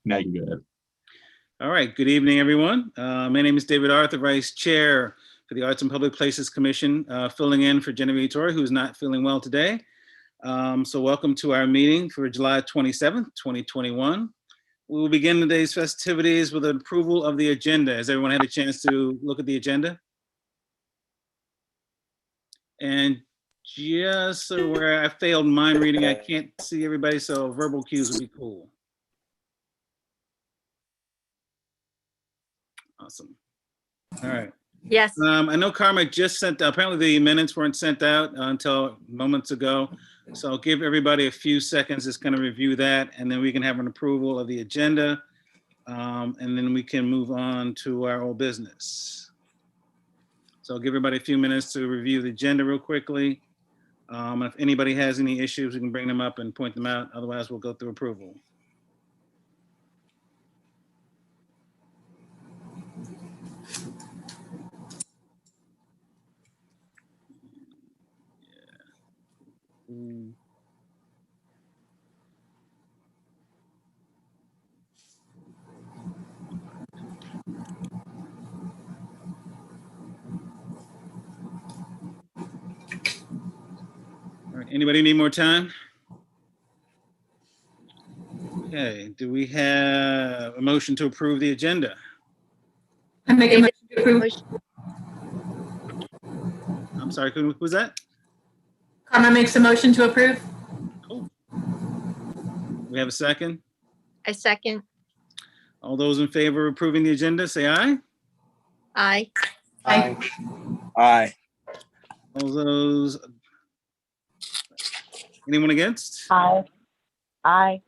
Now you can go ahead. All right, good evening, everyone. My name is David Arthur, Vice Chair for the Arts and Public Places Commission, filling in for Genevieve Torrey, who is not feeling well today. So welcome to our meeting for July 27th, 2021. We will begin today's festivities with an approval of the agenda. Has everyone had a chance to look at the agenda? And just so where I failed mind reading, I can't see everybody, so verbal cues would be cool. Awesome. All right. Yes. I know Carmen just sent, apparently the minutes weren't sent out until moments ago. So I'll give everybody a few seconds just kind of review that, and then we can have an approval of the agenda. And then we can move on to our old business. So I'll give everybody a few minutes to review the agenda real quickly. If anybody has any issues, we can bring them up and point them out. Otherwise, we'll go through approval. All right, anybody need more time? Okay, do we have a motion to approve the agenda? I make a motion to approve. I'm sorry, who was that? Karma makes a motion to approve. Cool. We have a second? I second. All those in favor of approving the agenda, say aye. Aye. Aye. Aye. All those, anyone against? Aye. Aye.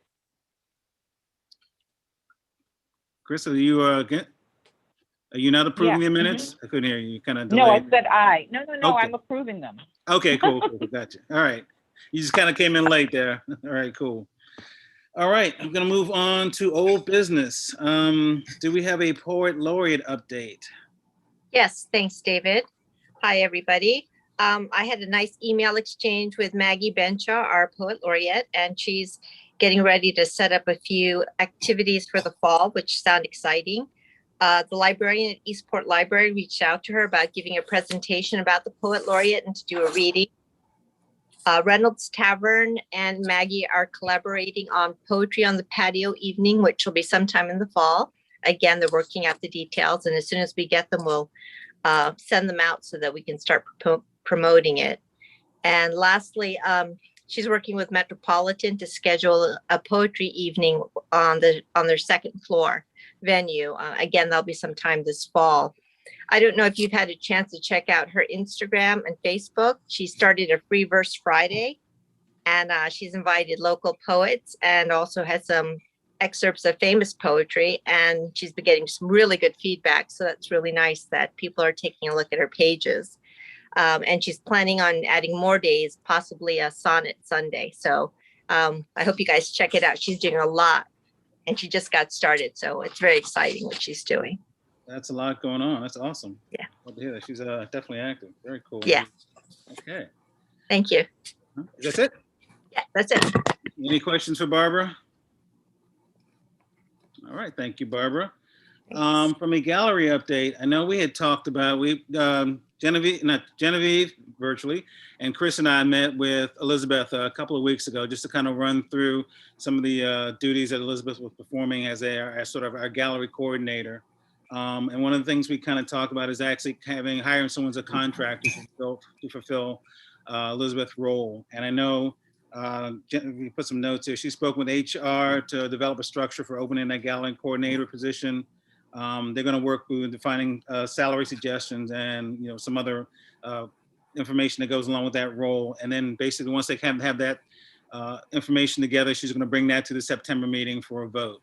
Chris, are you against? Are you not approving Yeah. the minutes? I couldn't hear you. You kind of No, I delayed. said aye. No, Okay. I'm approving them. Okay, cool. Gotcha. All right. You just kind of came in late there. All right, cool. All right, I'm gonna move on to old business. Do we have a poet laureate update? Yes, thanks, David. Hi, everybody. I had a nice email exchange with Maggie Benshaw, our poet laureate, and she's getting ready to set up a few activities for the fall, which sound exciting. The librarian at Eastport Library reached out to her about giving a presentation about the poet laureate and to do a reading. Reynolds Tavern and Maggie are collaborating on Poetry on the Patio evening, which will be sometime in the fall. Again, they're working out the details, and as soon as we get them, we'll send them out so that we can start promoting it. And lastly, she's working with Metropolitan to schedule a poetry evening on their second floor venue. Again, there'll be sometime this fall. I don't know if you've had a chance to check out her Instagram and Facebook. She started a Free Verse Friday, and she's invited local poets and also has some excerpts of famous poetry, and she's been getting some really good feedback. So that's really nice that people are taking a look at her pages. And she's planning on adding more days, possibly a sonnet Sunday. So I hope you guys check it out. She's doing a lot, and she just got started. So it's very exciting what she's doing. That's a lot going on. That's awesome. Yeah. Love to hear that. She's definitely active. Very cool. Yeah. Okay. Thank you. That's it? Yeah, that's it. Any questions for Barbara? All right, thank you, Barbara. From a gallery update, I know we had talked about, Genevieve virtually, and Chris and I met with Elizabeth a couple of weeks ago just to kind of run through some of the duties that Elizabeth was performing as sort of our gallery coordinator. And one of the things we kind of talk about is actually hiring someone as a contractor to fulfill Elizabeth's role. And I know we put some notes here. She spoke with HR to develop a structure for opening that gallery coordinator position. They're going to work with defining salary suggestions and some other information that goes along with that role. And then basically once they kind of have that information together, she's going to bring that to the September meeting for a vote.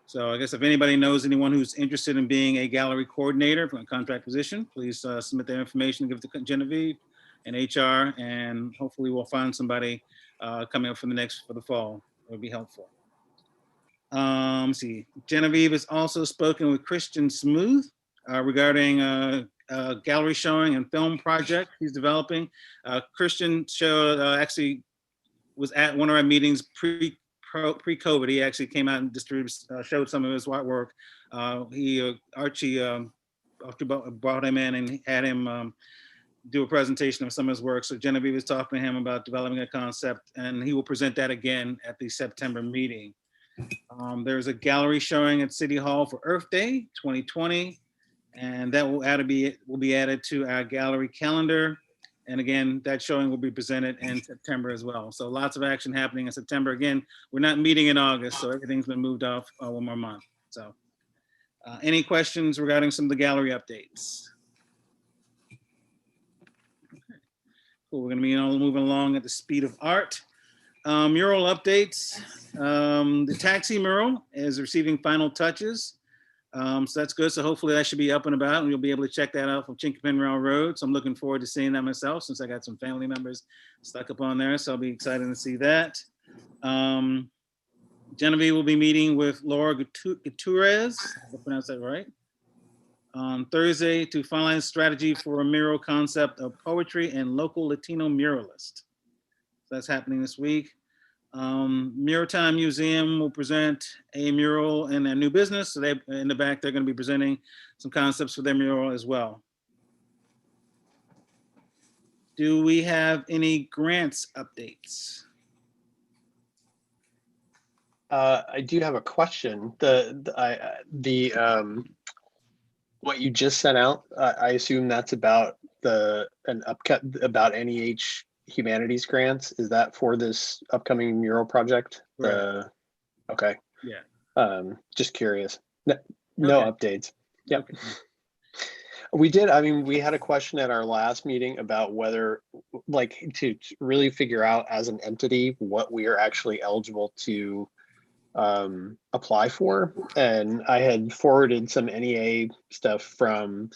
So I guess if anybody knows anyone who's interested in being a gallery coordinator for a contract position, please submit their information and give it to Genevieve and HR, and hopefully we'll find somebody coming up for the fall. It would be helpful. Let's see, Genevieve has also spoken with Christian Smooth regarding a gallery showing and film project he's developing. Christian actually was at one of our meetings pre-COVID. He actually came out and showed some of his artwork. Archie brought him in and had him do a presentation of some of his work. So Genevieve was talking to him about developing a concept, and he will present that again at the September meeting. There's a gallery showing at City Hall for Earth Day 2020, and that will be added to our gallery calendar. And again, that showing will be presented in September as well. So lots of action happening in September. Again, we're not meeting in August, so everything's been moved off one more month. So any questions regarding some of the gallery updates? Cool, we're gonna be moving along at the speed of art. Mural updates. The taxi mural is receiving final touches. So that's good. So hopefully that should be up and about, and you'll be able to check that out from Chinquapin Rail Road. So I'm looking forward to seeing that myself, since I got some family members stuck up on there. So I'll be excited to see that. Genevieve will be meeting with Laura Gutierrez, I pronounce that right, on Thursday to finalize strategy for a mural concept of poetry and local Latino muralist. So that's happening this week. Maritime Museum will present a mural in their new business. So in the back, they're going to be presenting some concepts for their mural as well. Do we have any grants updates? I do have a question. What you just sent out, I assume that's about about NEH humanities grants. Is that for this upcoming mural project? Right. Okay. Yeah. Just curious. No Okay. updates. Yep. Okay. We had a question at our last meeting about whether, like, to really figure out as an entity what we are actually eligible to apply for. And I had forwarded some NEA stuff from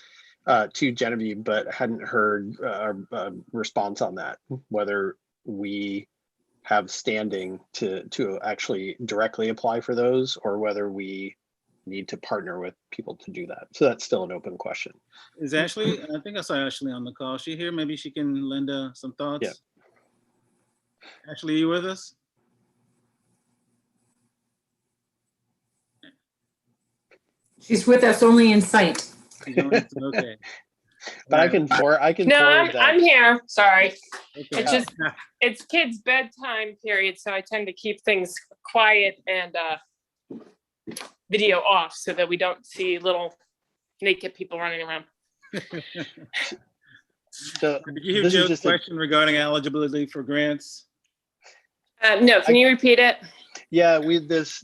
to Genevieve, but hadn't heard a response on that, whether we have standing to actually directly apply for those, or whether we need to partner with people to do that. So that's still an open question. Is Ashley, I think I saw Ashley on the call. Is she here? Maybe she can lend some thoughts. Yeah. Ashley, you with us? She's with us only in sight. She's on, okay. But All I right. can forward No, that. I'm here. Sorry. Okay. It's just, it's kids' bedtime period, so I tend to keep things quiet and video off so that we don't see little naked people running around. So Did you hear this is Joe's just question regarding eligibility for grants? No, can you repeat it? Yeah,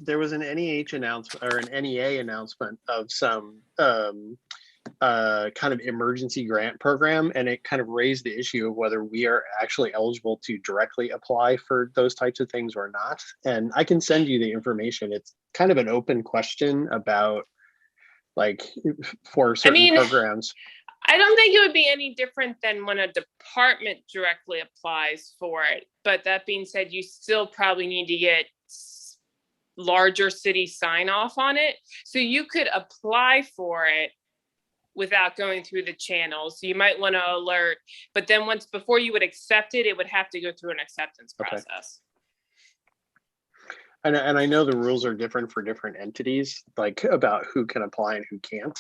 there was an NEH announcement or an NEA announcement of some kind of emergency grant program, and it kind of raised the issue of whether we are actually eligible to directly apply for those types of things or not. And I can send you the information. It's kind of an open question about, like, for certain programs. I don't think it would be any different than when a department directly applies for it. But that being said, you still probably need to get larger city sign off on it. So you could apply for it without going through the channels. So you might want to alert, but then before you would accept it, it would have to go through an acceptance process. And I know the rules are different for different entities, like about who can apply and who can't.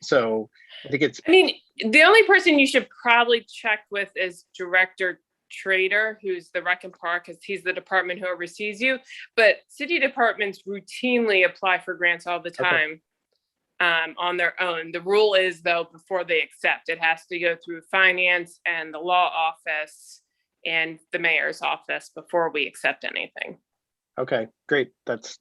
So I think the only person you should probably check with is Director Trader, who's the Rec and Park, because he's the department who oversees you. But city departments routinely apply for grants all the time on their own. The rule is, though, before they accept, it has to go through finance and the law office and the mayor's office before we accept anything. Okay, great. That's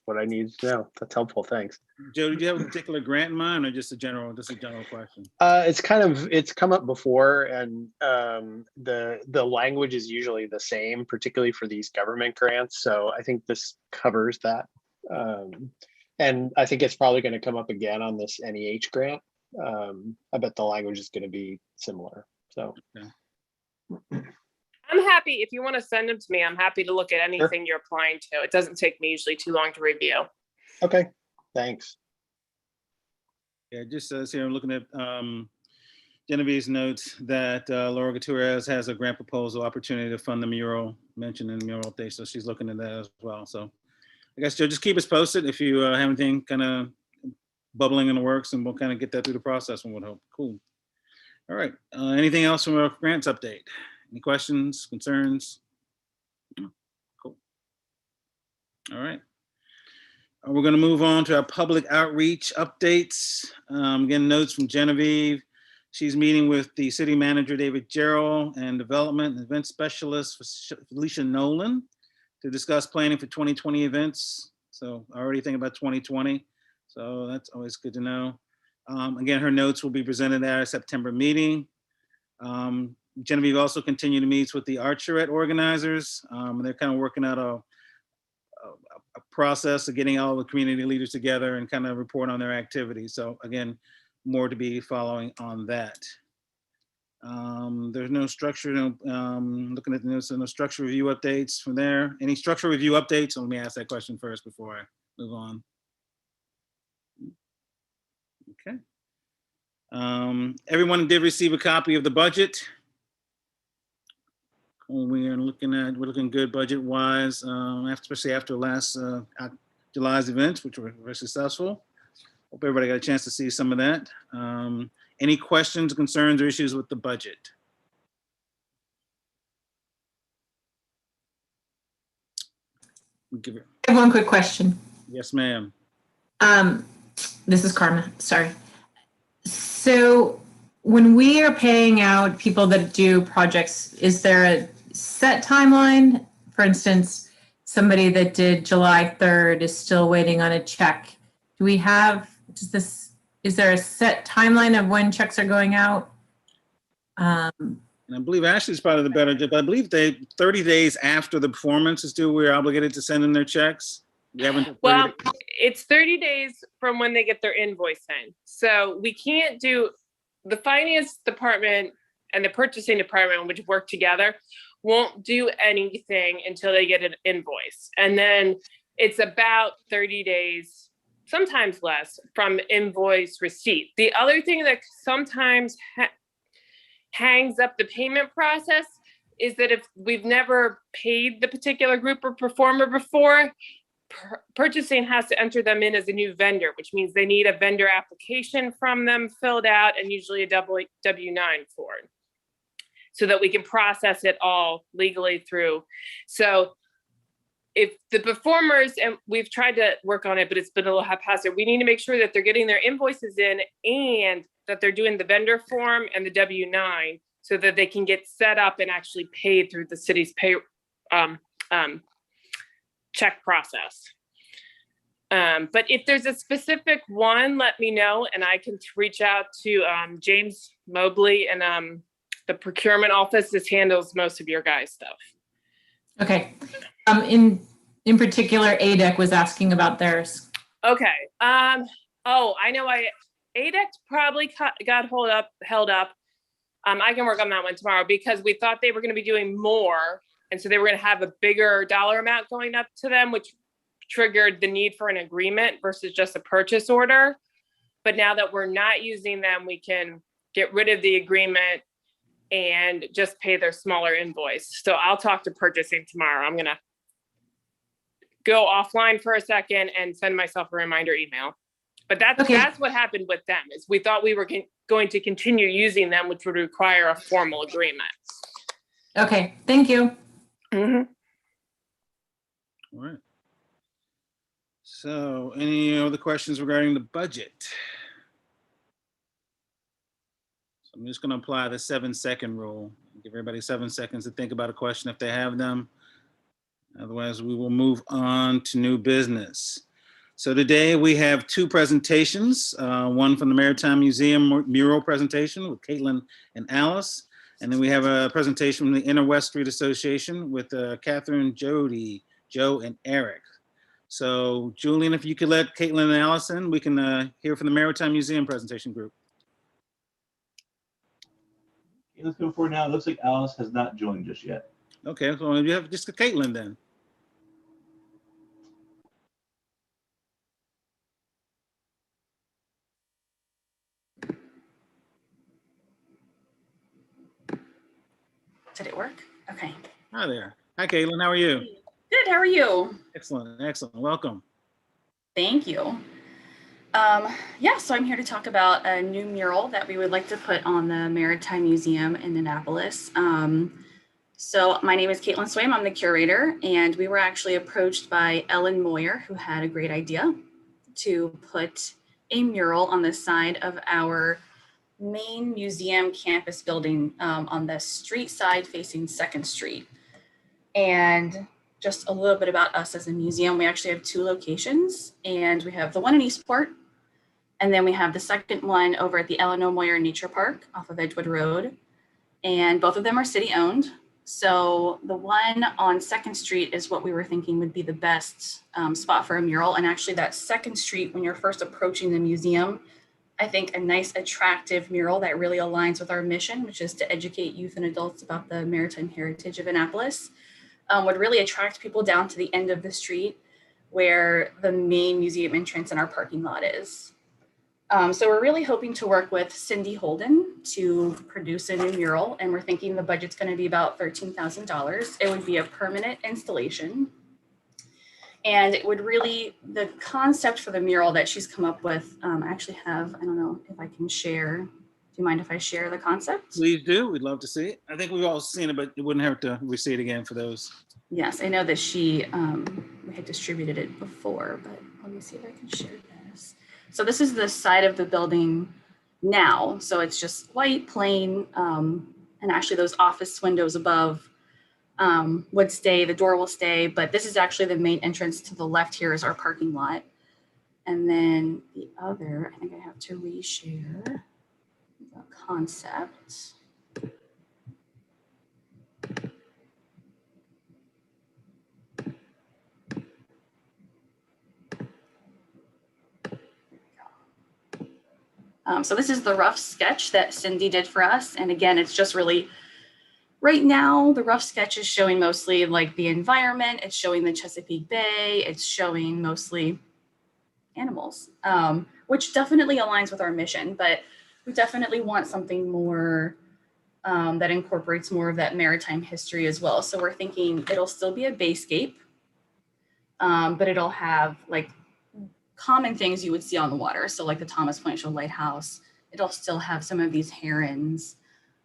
what I need to know. That's helpful. Thanks. Joe, did you have a particular grant in mind, or just a general question? It's come up before, and the language is usually the same, particularly for these government grants. So I think this covers that. And I think it's probably going to come up again on this NEH grant. I bet the language is going to be similar. So. Okay. I'm happy, if you want to send them to me, I'm happy to look at anything you're applying to. It doesn't take me usually too long to review. Okay, thanks. Yeah, just says here, I'm looking at Genevieve's notes that Laura Gutierrez has a grant proposal opportunity to fund the mural mentioned in the Mural Update, so she's looking at that as well. So I guess, Joe, just keep us posted if you have anything kind of bubbling in the works, and we'll kind of get that through the process, and would hope. Cool. All right. Anything else from our grants update? Any questions, concerns? Cool. All right. We're going to move on to our public outreach updates. Again, notes from Genevieve. She's meeting with the city manager, David Gerald, and development and event specialist, Felicia Nolan, to discuss planning for 2020 events. So I already think about 2020. So that's always good to know. Again, her notes will be presented at our September meeting. Genevieve also continued to meet with the Archerette organizers. They're kind of working out a process of getting all the community leaders together and kind of report on their activities. So again, more to be following on that. There's no structure, looking at the notes, no structure review updates from there. Any structure review updates? So let me ask that question first before I move on. Okay. Everyone did receive a copy of the budget. We're looking good budget wise, especially after last July's events, which were very successful. Hope everybody got a chance to see some of that. Any questions, concerns, or issues with the budget? I have one quick question. Yes, ma'am. This is Karma, sorry. So when we are paying out people that do projects, is there a set timeline? For instance, somebody that did July 3rd is still waiting on a check. Do we have, is there a set timeline of when checks are going out? And I believe Ashley's part of the better, but I believe 30 days after the performance is due, we're obligated to send in their checks. We haven't. Well, it's 30 days from when they get their invoice in. So we can't do, the finance department and the purchasing department, which work together, won't do anything until they get an invoice. And then it's about 30 days, sometimes less, from invoice receipt. The other thing that sometimes hangs up the payment process is that if we've never paid the particular group or performer before, purchasing has to enter them in as a new vendor, which means they need a vendor application from them filled out and usually a W-9 form so that we can process it all legally through. So if the performers, and we've tried to work on it, but it's been a little haphazard, we need to make sure that they're getting their invoices in and that they're doing the vendor form and the W-9 so that they can get set up and actually paid through the city's pay check process. But if there's a specific one, let me know and I can reach out to James Mobley and the procurement office. This handles most of your guys' stuff. Okay. In particular, ADEC was asking about theirs. Okay. Oh, I know ADEC probably got held up. I can work on that one tomorrow because we thought they were going to be doing more. And so they were going to have a bigger dollar amount going up to them, which triggered the need for an agreement versus just a purchase order. But now that we're not using them, we can get rid of the agreement and just pay their smaller invoice. So I'll talk to purchasing tomorrow. I'm going to go offline for a second and send myself a reminder email. But that's what happened with them is we thought we were going to continue using them, which would require a formal agreement. Okay, thank you. Mm-hmm. All right. So any other questions regarding the budget? So I'm just going to apply the 7-second rule. Give everybody 7 seconds to think about a question if they have them. Otherwise, we will move on to new business. So today we have 2 presentations, one from the Maritime Museum mural presentation with Caitlin and Alice. And then we have a presentation from the Inner West Street Association with Catherine, Jody, Joe, and Eric. So Julian, if you could let Caitlin and Allison, we can hear from the Maritime Museum presentation group. Okay, let's go for it now. It looks like Alice has not joined just yet. Okay, so you have just Caitlin then. Did it work? Okay. Hi there. Hi, Caitlin. How are you? Good, how are you? Excellent. Excellent. Welcome. Thank you. Yeah, so I'm here to talk about a new mural that we would like to put on the Maritime Museum in Annapolis. So my name is Caitlin Swaim, I'm the curator, and we were actually approached by Ellen Moyer, who had a great idea to put a mural on the side of our main museum campus building on the street side facing 2nd Street. And just a little bit about us as a museum, we actually have 2 locations, and we have the one in Eastport, and then we have the second one over at the Ellen Moyer Nature Park off of Edgewood Road, and both of them are city owned. So the one on 2nd Street is what we were thinking would be the best spot for a mural. And actually that 2nd Street, when you're first approaching the museum, I think a nice attractive mural that really aligns with our mission, which is to educate youth and adults about the maritime heritage of Annapolis, would really attract people down to the end of the street where the main museum entrance in our parking lot is. So we're really hoping to work with Cindy Holden to produce a new mural, and we're thinking the budget's going to be about $13,000. It would be a permanent installation, and it would really, the concept for the mural that she's come up with, I actually have, I don't know if I can share. Do you mind if I share the concept? Please do. We'd love to see it. I think we've all seen it, but it wouldn't hurt to re-see it again for those. Yes, I know that she, we had distributed it before, but let me see if I can share this. So this is the side of the building now. So it's just white, plain, and actually those office windows above would stay, the door will stay, but this is actually the main entrance. To the left here is our parking lot. And then the other, I think I have to reshare the concept. So this is the rough sketch that Cindy did for us. And again, it's just really, right now, the rough sketch is showing mostly like the environment. It's showing the Chesapeake Bay. It's showing mostly animals, which definitely aligns with our mission, but we definitely want something more that incorporates more of that maritime history as well. So we're thinking it'll still be a bayscape, but it'll have like common things you would see on the water. So like the Thomas Point Shoal Lighthouse, it'll still have some of these herons.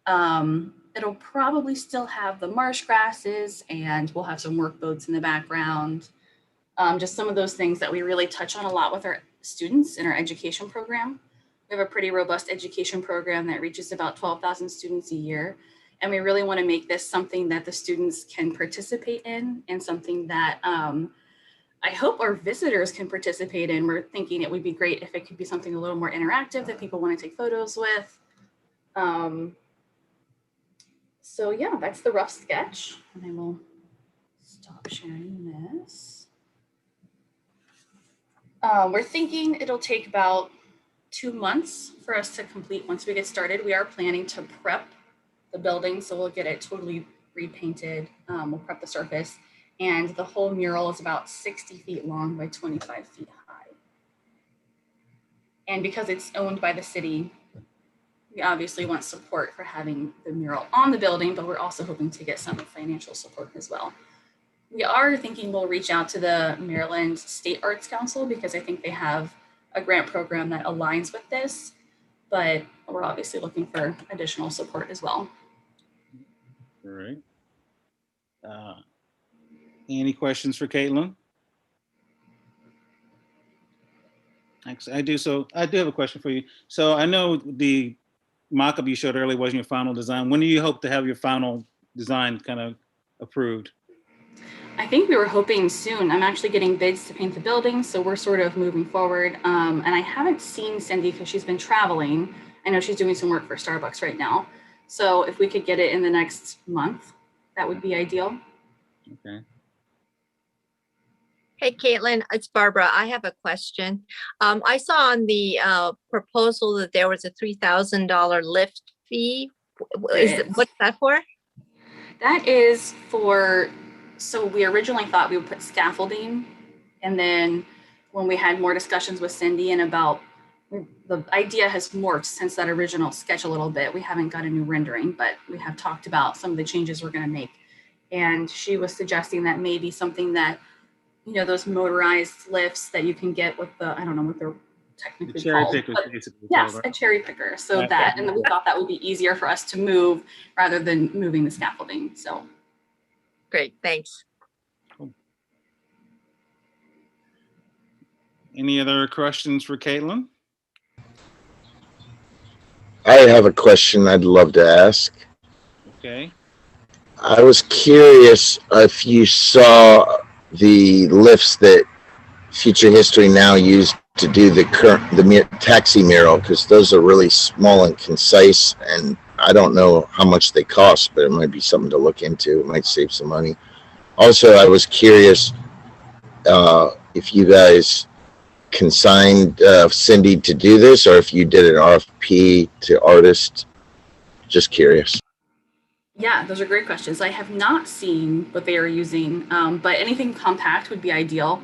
It'll probably still have the marsh grasses, and we'll have some work boats in the background. Just some of those things that we really touch on a lot with our students in our education program. We have a pretty robust education program that reaches about 12,000 students a year. And we really want to make this something that the students can participate in, and something that I hope our visitors can participate in. We're thinking it would be great if it could be something a little more interactive that people want to take photos with. So yeah, that's the rough sketch. And I will stop sharing this. We're thinking it'll take about 2 months for us to complete. Once we get started, we are planning to prep the building. So we'll get it totally repainted. We'll prep the surface. And the whole mural is about 60 feet long by 25 feet high. And because it's owned by the city, we obviously want support for having the mural on the building, but we're also hoping to get some financial support as well. We are thinking we'll reach out to the Maryland State Arts Council, because I think they have a grant program that aligns with this, but we're obviously looking for additional support as well. All right. Any questions for Caitlin? Actually, I do. So I do have a question for you. So I know the mock-up you showed earlier wasn't your final design. When do you hope to have your final design kind of approved? I think we were hoping soon. I'm actually getting bids to paint the building, so we're sort of moving forward. And I haven't seen Cindy because she's been traveling. I know she's doing some work for Starbucks right now. So if we could get it in the next month, that would be ideal. Okay. Hey, Caitlin, it's Barbara. I have a question. I saw on the proposal that there was a $3,000 lift fee. What's that for? That is for, so we originally thought we would put scaffolding, and then when we had more discussions with Cindy and about, the idea has morphed since that original sketch a little bit. We haven't got a new rendering, but we have talked about some of the changes we're going to make. And she was suggesting that maybe something that, you know, those motorized lifts that you can get with the, I don't know what they're The technically cherry called. pickers, But basically. yes, called, a right? cherry picker. So Okay. that, and we thought that would be easier for us to move rather than moving the scaffolding. So Great, thanks. Any other questions for Caitlin? I have a question I'd love to ask. Okay. I was curious if you saw the lifts that Future History Now used to do the taxi mural, because those are really small and concise, and I don't know how much they cost, but it might be something to look into. It might save some money. Also, I was curious if you guys consigned Cindy to do this, or if you did an RFP to artists. Just curious. yeah, those are great questions. I have not seen what they are using, but anything compact would be ideal.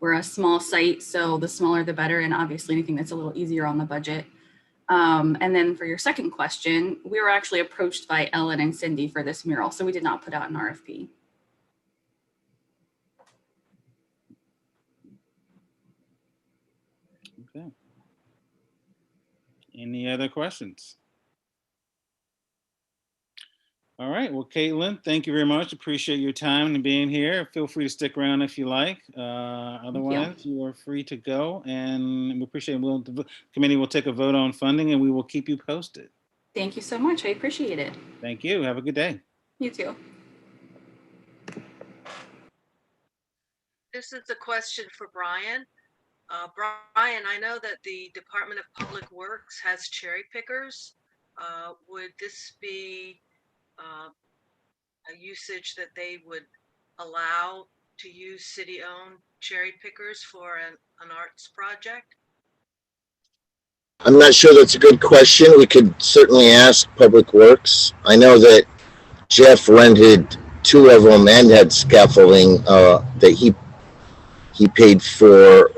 We're a small site, so the smaller the better, and obviously anything that's a little easier on the budget. And then for your second question, we were actually approached by Ellen and Cindy for this mural, so we did not put out an RFP. Okay. Any other questions? All right. Well, Caitlin, thank you very much. Appreciate your time and being here. Feel free to stick around if you like. Otherwise, you are free to go. And we appreciate it. The committee will take a vote on funding, and we will keep you posted. Thank you so much. I appreciate it. Thank you. Have a good day. You too. This is a question for Brian. Brian, I know that the Department of Public Works has cherry pickers. Would this be a usage that they would allow to use city-owned cherry pickers for an arts project? I'm not sure that's a good question. We could certainly ask Public Works. I know that Jeff rented 2 of them and had scaffolding that he paid for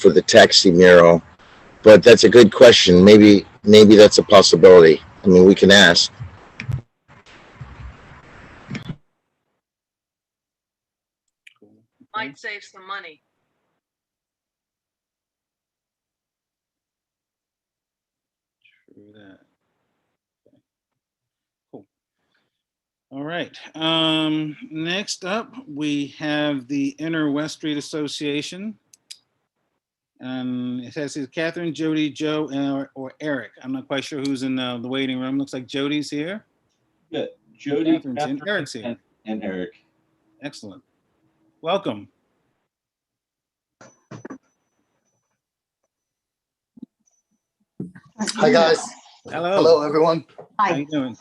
the taxi mural. But that's a good question. Maybe that's a possibility. I mean, we can ask. Might save some money. True that. Okay. Cool. All right. Next up, we have the Inner West Street Association. And it says it's Catherine, Jody, Joe, or Eric. I'm not quite sure who's in the waiting room. Looks like Jody's here. Yeah, Jody, Catherine's in. Eric's here. and Eric. Excellent. Welcome. Hi, guys. Hello. Hello, everyone. How you doing?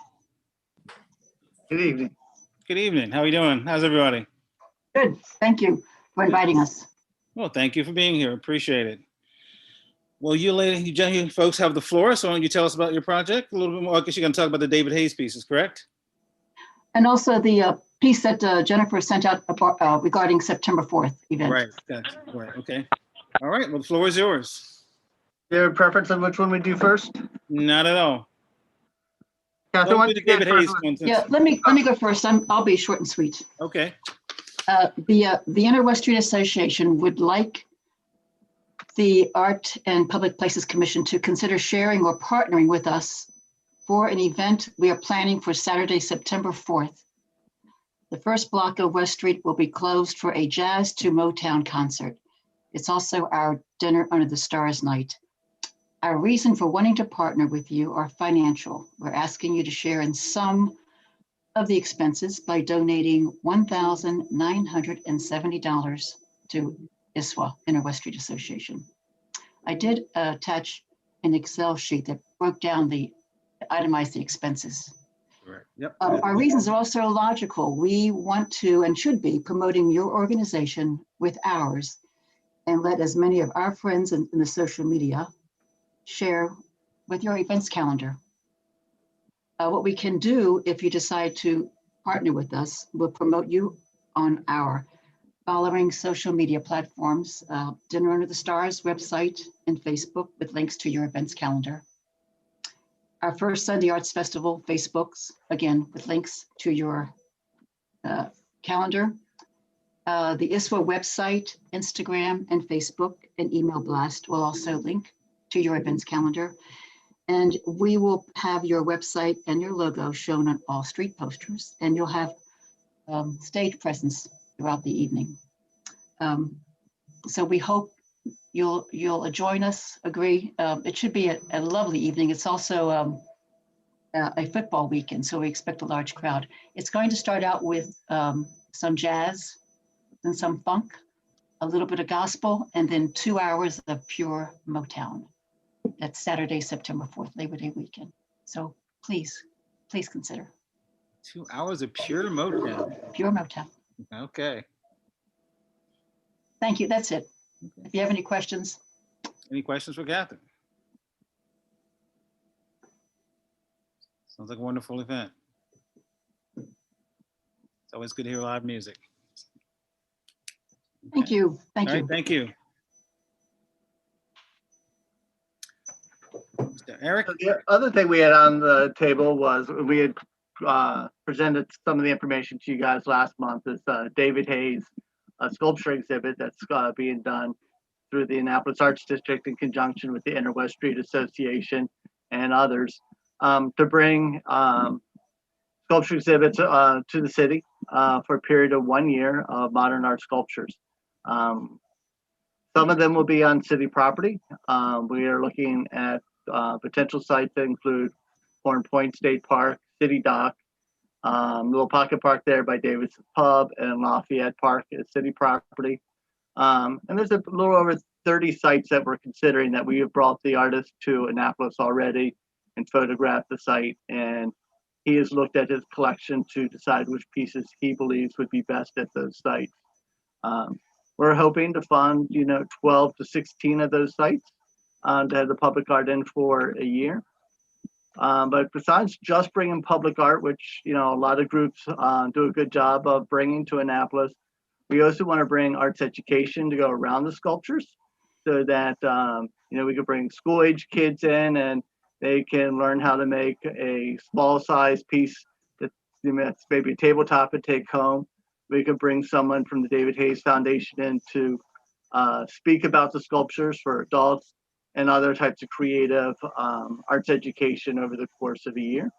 Good evening. Good evening. How are you doing? How's everybody? Good. Thank you for inviting us. Well, thank you for being here. Appreciate it. Well, you folks have the floor. So why don't you tell us about your project a little bit more? I guess you're going to talk about the David Hayes pieces, correct? And also the piece that Jennifer sent out regarding September 4th event. Right. Gotcha. Right. Okay. All right. Well, the floor is yours. Do you have a preference on which one we do first? Not at all. Catherine, Don't why do don't the you go David Hayes first? one. Yeah, let me go first. I'll be short and sweet. Okay. The Inner West Street Association would like the Art and Public Places Commission to consider sharing or partnering with us for an event we are planning for Saturday, September 4th. The first block of West Street will be closed for a jazz to Motown concert. It's also our Dinner Under the Stars night. Our reason for wanting to partner with you are financial. We're asking you to share in some of the expenses by donating $1,970 to ISWA, Inner West Street Association. I did attach an Excel sheet that broke down itemized the expenses. Right. Yep. Our reasons are also logical. We want to and should be promoting your organization with ours and let as many of our friends in the social media share with your events calendar. What we can do if you decide to partner with us, we'll promote you on our following social media platforms, Dinner Under the Stars website and Facebook with links to your events calendar. Our first Sunday Arts Festival Facebooks, again, with links to your calendar. The ISWA website, Instagram, and Facebook, and email blast will also link to your events calendar. And we will have your website and your logo shown on all street posters, and you'll have stage presence throughout the evening. So we hope you'll join us, agree. It should be a lovely evening. It's also a football weekend, so we expect a large crowd. It's going to start out with some jazz and some funk, a little bit of gospel, and then 2 hours of pure Motown. That's Saturday, September 4th, Labor Day weekend. So please consider. 2 hours of pure Motown. Pure Motown. Okay. Thank you. That's it. If you have any questions. Any questions for Catherine? Sounds like a wonderful event. It's always good to hear live music. Thank you. Thank All you. right, thank you. Mr. Eric? So the other thing we had on the table was we had presented some of the information to you guys last month. Is David Hayes, a sculpture exhibit that's being done through the Annapolis Arts District in conjunction with the Inner-West Street Association and others to bring sculpture exhibits to the city for a period of 1 year of modern art sculptures. Some of them will be on city property. We are looking at potential sites that include Horn Point State Park, City Dock, little pocket park there by Davis Pub, and Lafayette Park is city property. And there's a little over 30 sites that we're considering that we have brought the artist to Annapolis already and photographed the site. And he has looked at his collection to decide which pieces he believes would be best at those sites. We're hoping to fund, 12 to 16 of those sites to have the public art in for a year. But besides just bringing public art, which, a lot of groups do a good job of bringing to Annapolis, we also want to bring arts education to go around the sculptures so that, we could bring school age kids in and they can learn how to make a small size piece that's maybe a tabletop and take home. We could bring someone from the David Hayes Foundation in to speak about the sculptures for adults and other types of creative arts education over the course of a year.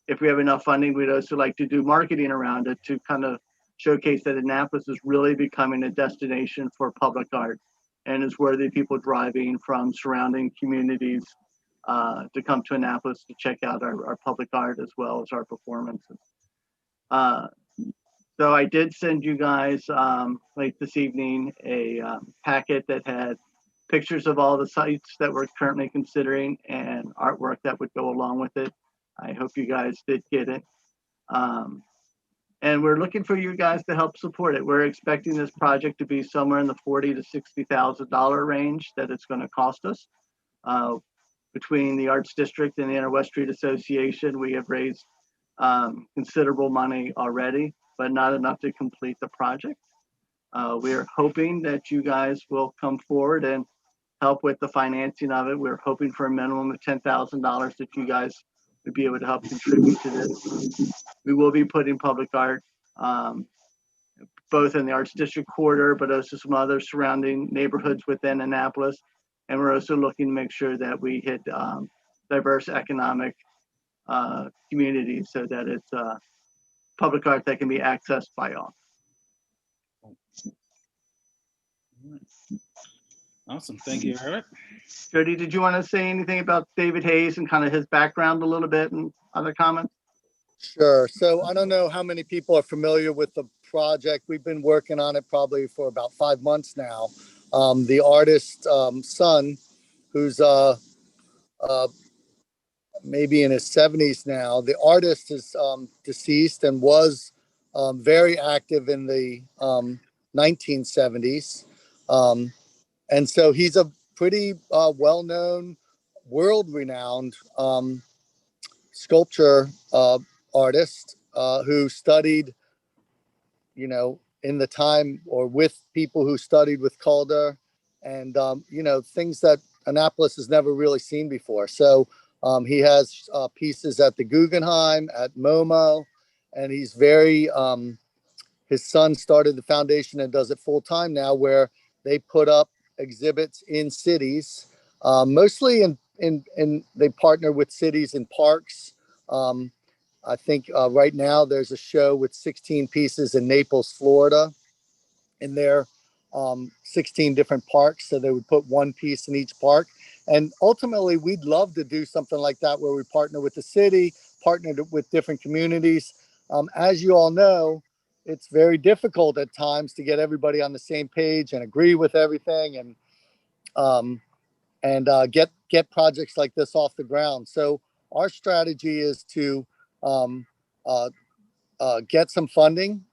If we have enough funding, we'd also like to do marketing around it to kind of showcase that Annapolis is really becoming a destination for public art and is worthy people driving from surrounding communities to come to Annapolis to check out our public art as well as our performances. So I did send you guys late this evening a packet that had pictures of all the sites that we're currently considering and artwork that would go along with it. I hope you guys did get it. And we're looking for you guys to help support it. We're expecting this project to be somewhere in the $40,000 to $60,000 range that it's going to cost us. Between the Arts District and the Inner-West Street Association, we have raised considerable money already, but not enough to complete the project. We are hoping that you guys will come forward and help with the financing of it. We're hoping for a minimum of $10,000 that you guys would be able to help contribute to this. We will be putting public art both in the Arts District quarter, but also some other surrounding neighborhoods within Annapolis. And we're also looking to make sure that we hit diverse economic communities so that it's public art that can be accessed by all. Awesome. Thank you, Eric. Jody, did you want to say anything about David Hayes and kind of his background a little bit and other comments? Sure. So I don't know how many people are familiar with the project. We've been working on it probably for about 5 months now. The artist's son, who's maybe in his 70s now, the artist is deceased and was very active in the 1970s. And so he's a pretty well-known, world-renowned sculpture artist who studied, in the time or with people who studied with Calder and, things that Annapolis has never really seen before. So he has pieces at the Guggenheim, at MoMA, and he's very his son started the foundation and does it full time now, where they put up exhibits in cities, mostly in they partner with cities and parks. I think right now there's a show with 16 pieces in Naples, Florida, in their 16 different parks. So they would put one piece in each park. And ultimately, we'd love to do something like that where we partner with the city, partnered with different communities. As you all know, it's very difficult at times to get everybody on the same page and agree with everything, and get projects like this off the ground. So our strategy is to um, get some funding,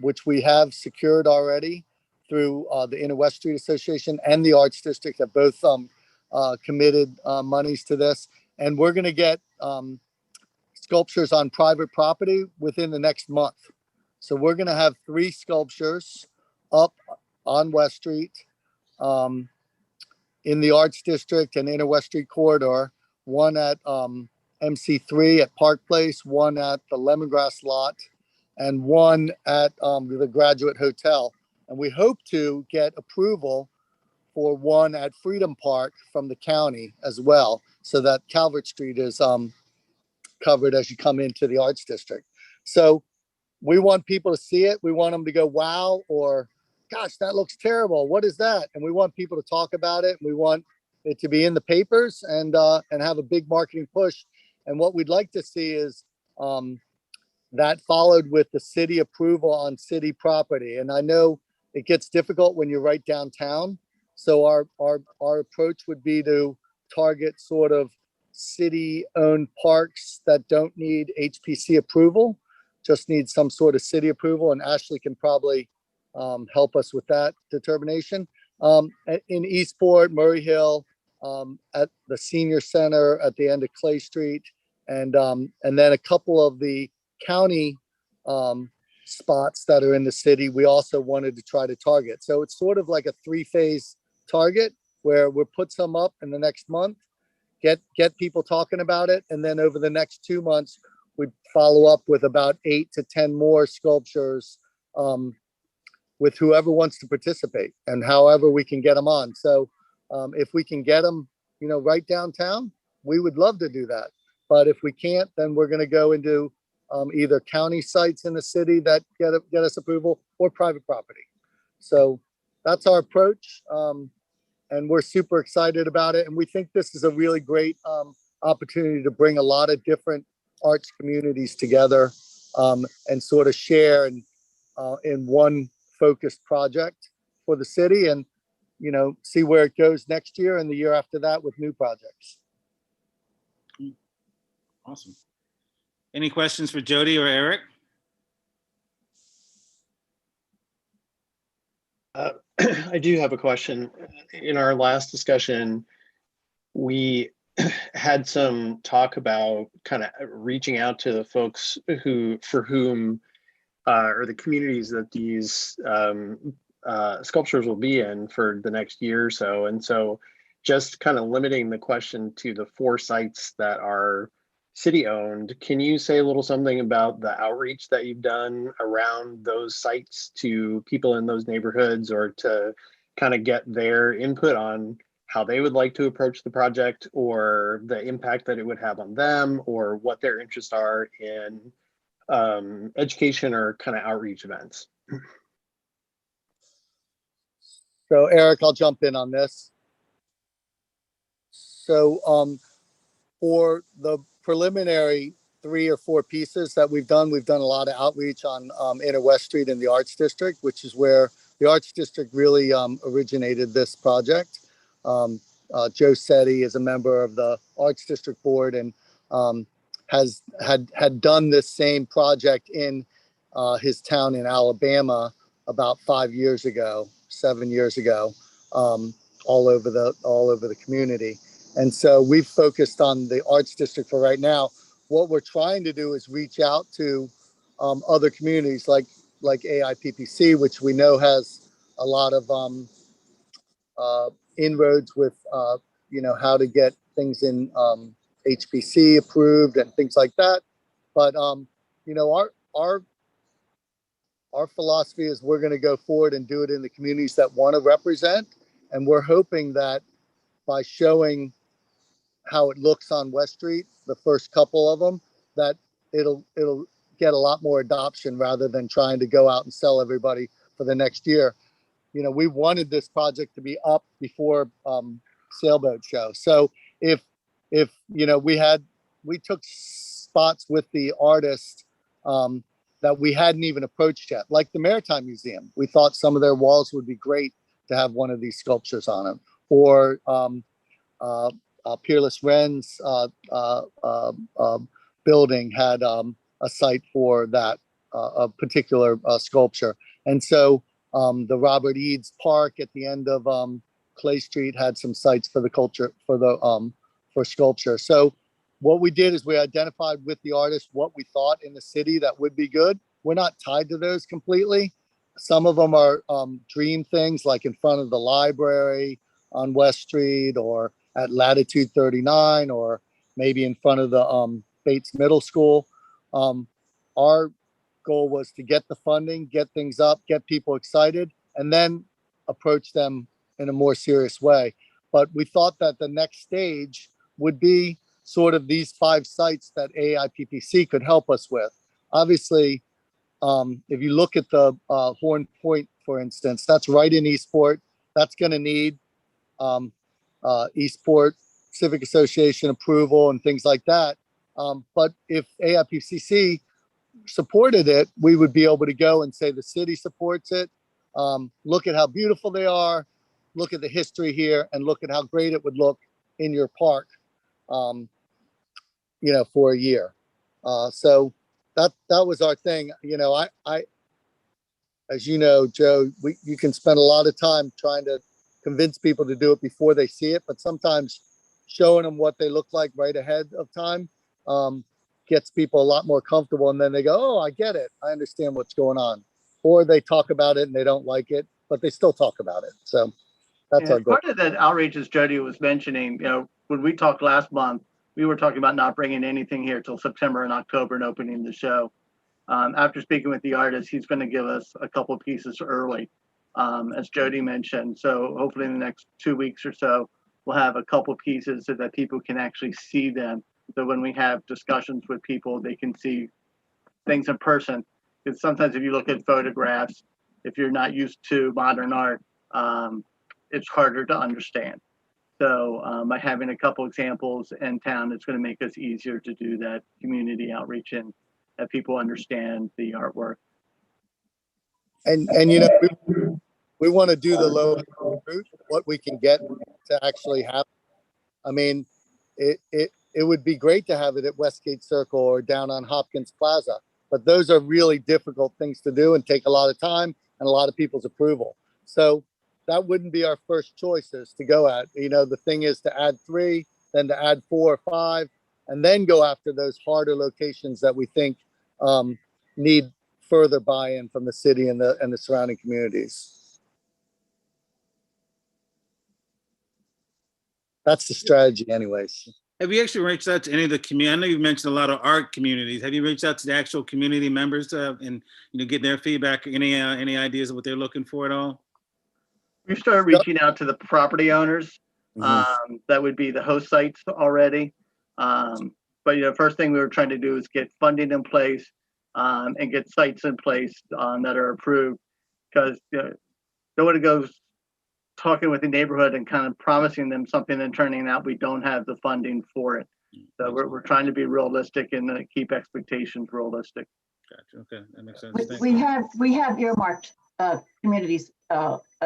which we have secured already through the Inner West Street Association and the Arts District have both committed monies to this. And we're going to get sculptures on private property within the next month. So we're going to have 3 sculptures up on West Street, in the Arts District and Inner West Street corridor, one at MC3 at Park Place, one at the Lemongrass lot, and one at the Graduate Hotel. And we hope to get approval for one at Freedom Park from the county as well, so that Calvert Street is covered as you come into the Arts District. So we want people to see it. We want them to go, wow, or gosh, that looks terrible. What is that? And we want people to talk about it. We want it to be in the papers and have a big marketing push. And what we'd like to see is that followed with the city approval on city property. And I know it gets difficult when you're right downtown. So our approach would be to target sort of city-owned parks that don't need HPC approval, just need some sort of city approval. And Ashley can probably help us with that determination. In Eastport, Murray Hill, at the Senior Center at the end of Clay Street, and then a couple of the county spots that are in the city, we also wanted to try to target. So it's sort of like a 3-phase target where we'll put some up in the next month, get people talking about it, and then over the next 2 months, we'd follow up with about 8 to 10 more sculptures with whoever wants to participate and however we can get them on. So if we can get them, right downtown, we would love to do that. But if we can't, then we're going to go into either county sites in the city that get us approval or private property. So that's our approach. And we're super excited about it. And we think this is a really great opportunity to bring a lot of different arts communities together and sort of share in one focused project for the city, and see where it goes next year and the year after that with new projects. Awesome. Any questions for Jody or Eric? I do have a question. In our last discussion, we had some talk about kind of reaching out to the folks for whom or the communities that these sculptures will be in for the next year or so. And so just kind of limiting the question to the 4 sites that are city owned, can you say a little something about the outreach that you've done around those sites to people in those neighborhoods, or to kind of get their input on how they would like to approach the project, or the impact that it would have on them, or what their interests are in education or kind of outreach events? So Eric, I'll jump in on this. So for the preliminary 3 or 4 pieces that we've done a lot of outreach on Inner West Street in the Arts District, which is where the Arts District really originated this project. Joe Setti is a member of the Arts District Board and had done this same project in his town in Alabama about 7 years ago, all over the community. And so we've focused on the Arts District for right now. What we're trying to do is reach out to other communities like AIPPC, which we know has a lot of inroads with how to get things in HPC approved and things like that. But our our philosophy is we're going to go forward and do it in the communities that want to represent. And we're hoping that by showing how it looks on West Street, the first couple of them, that it'll get a lot more adoption rather than trying to go out and sell everybody for the next year. You know, we wanted this project to be up before sailboat show. So if you know, we took spots with the artists that we hadn't even approached yet, like the Maritime Museum. We thought some of their walls would be great to have one of these sculptures on them, or Peerless Wren's building had a site for that a particular sculpture. And so the Robert Eads Park at the end of Clay Street had some sites for the culture, for sculpture. So what we did is we identified with the artist what we thought in the city that would be good. We're not tied to those completely. Some of them are dream things, like in front of the library on West Street, or at Latitude 39, or maybe in front of the Bates Middle School. Our goal was to get the funding, get things up, get people excited, and then approach them in a more serious way. But we thought that the next stage would be sort of these 5 sites that AIPPC could help us with. Obviously, if you look at the Horn Point, for instance, that's right in Eastport. That's going to need Eastport Civic Association approval and things like that. But if AIPCC supported it, we would be able to go and say the city supports it. Look at how beautiful they are. Look at the history here, and look at how great it would look in your park, you know, for a year. So that was our thing. You know, I as you know, Joe, you can spend a lot of time trying to convince people to do it before they see it, but sometimes showing them what they look like right ahead of time gets people a lot more comfortable, and then they go, oh, I get it, I understand what's going on. Or they talk about it and they don't like it, but they still talk about it. So that's our goal. Part of that outreach, as Jody was mentioning, you know, when we talked last month, we were talking about not bringing anything here till September and October and opening the show. After speaking with the artist, he's going to give us a couple of pieces early, as Jody mentioned. So hopefully in the next 2 weeks or so, we'll have a couple of pieces so that people can actually see them. So when we have discussions with people, they can see things in person. Because sometimes if you look at photographs, if you're not used to modern art, it's harder to understand. So by having a couple examples in town, it's going to make us easier to do that community outreach and that people understand the artwork. And you know, we want to do the low route, what we can get to actually happen. I mean, it would be great to have it at Westgate Circle or down on Hopkins Plaza, but those are really difficult things to do and take a lot of time and a lot of people's approval. So that wouldn't be our first choices to go at. You know, the thing is to add 3, then to add 4 or 5, and then go after those harder locations that we think need further buy-in from the city and the surrounding communities. That's the strategy anyways. Have you actually reached out to any of the community? I know you've mentioned a lot of art communities. Have you reached out to the actual community members and get their feedback? Any ideas of what they're looking for at all? We started reaching out to the property owners. That would be the host sites already. But you know, first thing we were trying to do is get funding in place and get sites in place that are approved, because no one goes talking with the neighborhood and kind of promising them something and turning out we don't have the funding for it. So we're trying to be realistic and keep expectations realistic. Gotcha. Okay, that makes sense. We have earmarked communities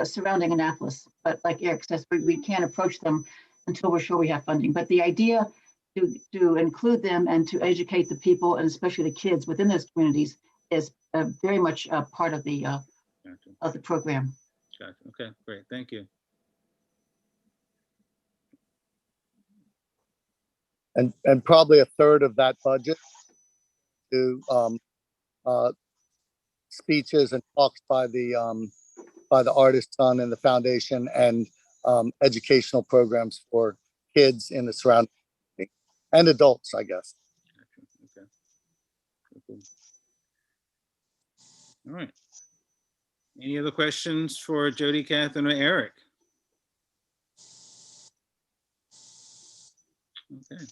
surrounding Annapolis, but like Eric says, we can't approach them until we're sure we have funding. But the idea to include them and to educate the people, and especially the kids within those communities, is very much a part of the program. Gotcha. Okay, great. Thank you. And probably a third of that budget to speeches and talks by the artist son and the foundation, and educational programs for kids in the surrounding community and adults, I guess. Okay. All right. Any other questions for Jody, Catherine, or Eric? Okay.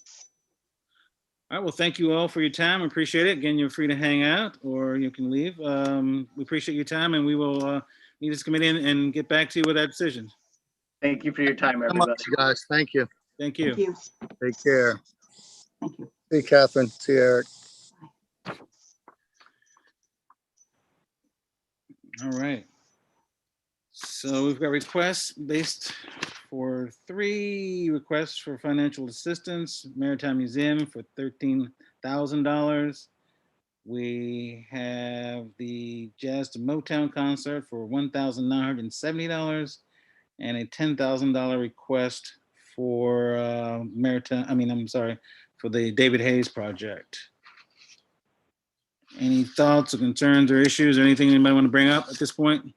All right, well, thank you all for your time. Appreciate it. Again, you're free to hang out or you can leave. We appreciate your time and we will meet this committee and get back to you with our decision. Thank you for your time, So everybody. much, guys. Thank you. Thank you. Thank you. Take care. Thank you. See you, Catherine. See you, Eric. All right. So we've got requests based for 3 requests for financial assistance. Maritime Museum for $13,000. We have the Jazz to Motown concert for $1,970 and a $10,000 request for for the David Hayes project. Any thoughts or concerns or issues or anything anybody want to bring up at this point?